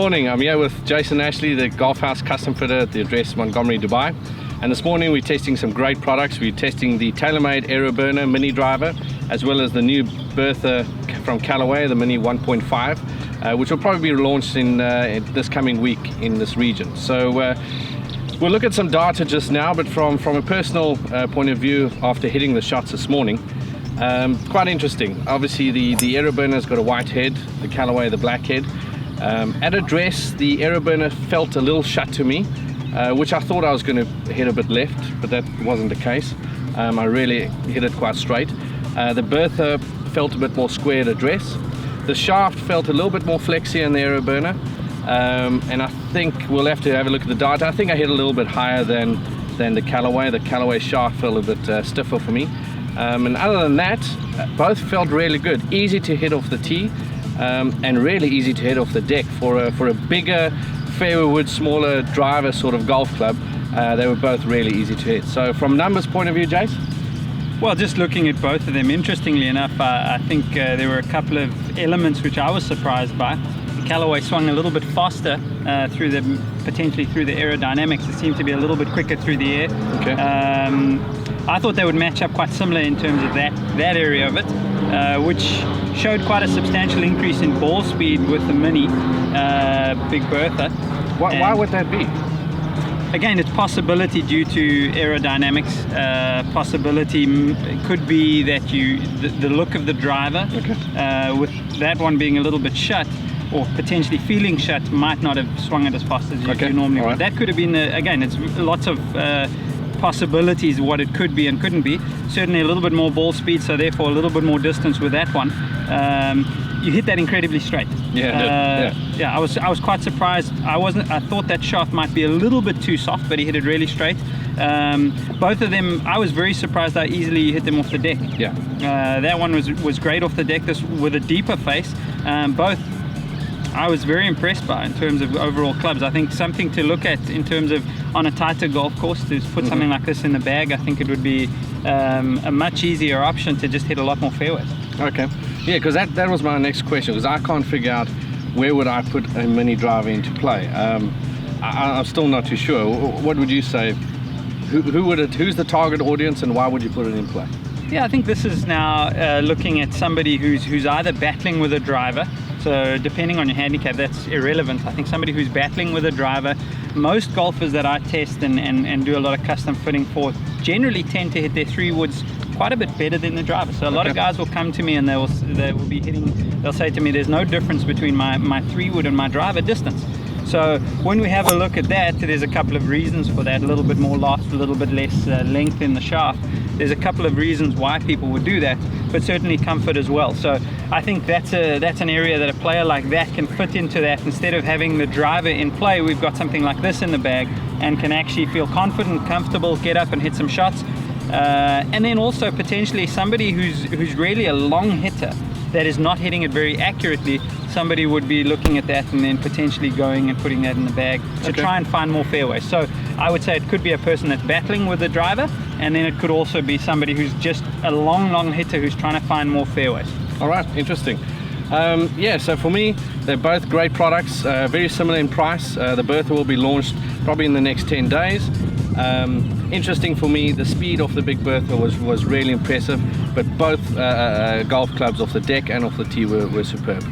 morning. I'm here with Jason Ashley, the Golf House custom fitter at the address Montgomery, Dubai. And this morning we're testing some great products. We're testing the TaylorMade Aeroburner mini driver, as well as the new Bertha from Callaway, the Mini 1.5, which will probably be launched in this coming week in this region. So we'll look at some data just now, but from a personal point of view, after hitting the shots this morning, quite interesting. Obviously the Aeroburner's got a white head, the Callaway the black head. At address, the Aeroburner felt a little shut to me, which I thought I was going to hit a bit left, but that wasn't the case. I really hit it quite straight. The Bertha felt a bit more square at address. The shaft felt a little bit more flexy in the Aeroburner, and I think we'll have to have a look at the data. I think I hit a little bit higher than the Callaway. The Callaway shaft felt a bit stiffer for me. And other than that, both felt really good. Easy to hit off the tee, and really easy to hit off the deck. For a bigger fairway wood, smaller driver sort of golf club, they were both really easy to hit. So from numbers point of view, Jace? Well, just looking at both of them, interestingly enough, I think there were a couple of elements which I was surprised by. The Callaway swung a little bit faster potentially through the aerodynamics. It seemed to be a little bit quicker through the air. Okay. I thought they would match up quite similar in terms of that area of it, which showed quite a substantial increase in ball speed with the Mini Big Bertha. Why would that be? Again, it's possibility due to aerodynamics. Possibility could be that the look of the driver, okay, with that one being a little bit shut, or potentially feeling shut, might not have swung it as fast as you normally would. Right. That could have been, again, it's lots of possibilities what it could be and couldn't be. Certainly a little bit more ball speed, so therefore a little bit more distance with that one. You hit that incredibly straight. Yeah, I was quite surprised. I thought that shaft might be a little bit too soft, but he hit it really straight. Both of them, I was very surprised how easily you hit them off the deck. Yeah. That one was great off the deck. This with a deeper face. Both I was very impressed by in terms of overall clubs. I think something to look at in terms of on a tighter golf course, to put something like this in the bag. I think it would be a much easier option to just hit a lot more fairways. Okay, yeah, because that was my next question, because I can't figure out where would I put a mini driver into play. I'm still not too sure. What would you say? Who's the target audience, and why would you put it in play? Yeah, I think this is now looking at somebody who's either battling with a driver. So depending on your handicap, that's irrelevant. I think somebody who's battling with a driver, most golfers that I test and do a lot of custom fitting for generally tend to hit their 3-woods quite a bit better than the driver. So a lot of guys will come to me and they will be hitting, they'll say to me, there's no difference between my 3-wood and my driver distance. So when we have a look at that, there's a couple of reasons for that. A little bit more loft, a little bit less length in the shaft. There's a couple of reasons why people would do that, but certainly comfort as well. So I think that's an area that a player like that can fit into that. Instead of having the driver in play, we've got something like this in the bag and can actually feel confident, comfortable, get up and hit some shots. And then also potentially somebody who's really a long hitter that is not hitting it very accurately, somebody would be looking at that and then potentially going and putting that in the bag to try and find more fairways. So I would say it could be a person that's battling with the driver, and then it could also be somebody who's just a long hitter who's trying to find more fairways. All right, interesting. Yeah, so for me, they're both great products, very similar in price. The Bertha will be launched probably in the next 10 days. Interesting for me, the speed off the Big Bertha was really impressive, but both golf clubs off the deck and off the tee were superb.